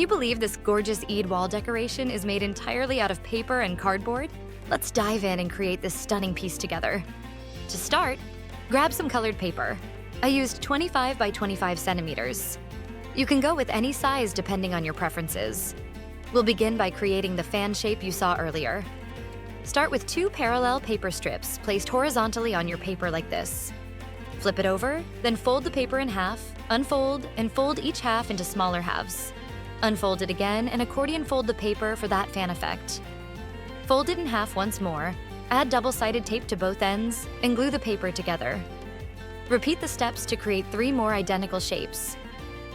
you believe this gorgeous Eid wall decoration is made entirely out of paper and cardboard? Let's dive in and create this stunning piece together. To start, grab some colored paper. I used 25 by 25 centimeters. You can go with any size depending on your preferences. We'll begin by creating the fan shape you saw earlier. Start with 2 parallel paper strips placed horizontally on your paper like this. Flip it over, then fold the paper in half, unfold, and fold each half into smaller halves. Unfold it again and accordion fold the paper for that fan effect. Fold it in half once more, add double-sided tape to both ends, and glue the paper together. Repeat the steps to create 3 more identical shapes.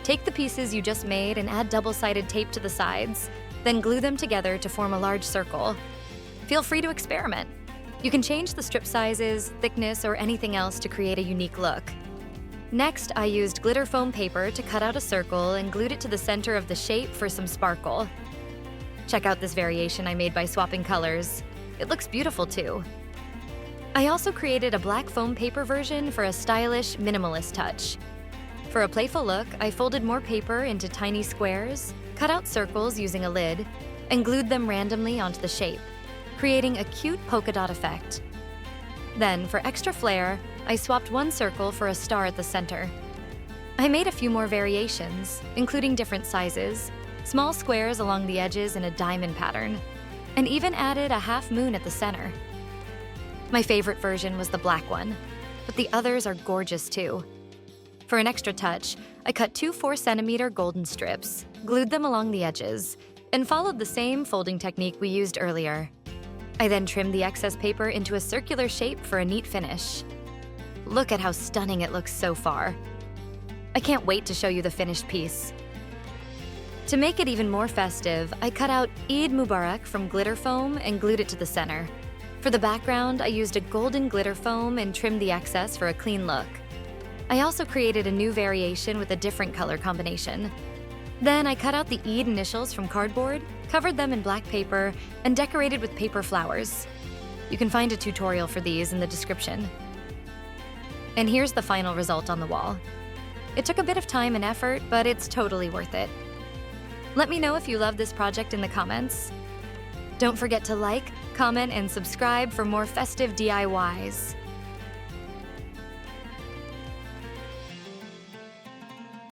Take the pieces you just made and add double-sided tape to the sides, then glue them together to form a large circle. Feel free to experiment. You can change the strip sizes, thickness, or anything else to create a unique look. Next, I used glitter foam paper to cut out a circle and glued it to the center of the shape for some sparkle. Check out this variation I made by swapping colors. It looks beautiful too. I also created a black foam paper version for a stylish, minimalist touch. For a playful look, I folded more paper into tiny squares, cut out circles using a lid, and glued them randomly onto the shape, creating a cute polka dot effect. Then, for extra flair, I swapped one circle for a star at the center. I made a few more variations, including different sizes, small squares along the edges in a diamond pattern, and even added a half moon at the center. My favorite version was the black one, but the others are gorgeous too. For an extra touch, I cut 2 4-centimeter golden strips, glued them along the edges, and followed the same folding technique we used earlier. I then trimmed the excess paper into a circular shape for a neat finish. Look at how stunning it looks so far. I can't wait to show you the finished piece. To make it even more festive, I cut out Eid Mubarak from glitter foam and glued it to the center. For the background, I used a golden glitter foam and trimmed the excess for a clean look. I also created a new variation with a different color combination. Then I cut out the Eid initials from cardboard, covered them in black paper, and decorated with paper flowers. You can find a tutorial for these in the description. And here's the final result on the wall. It took a bit of time and effort, but it's totally worth it. Let me know if you love this project in the comments. Don't forget to like, comment, and subscribe for more festive DIYs.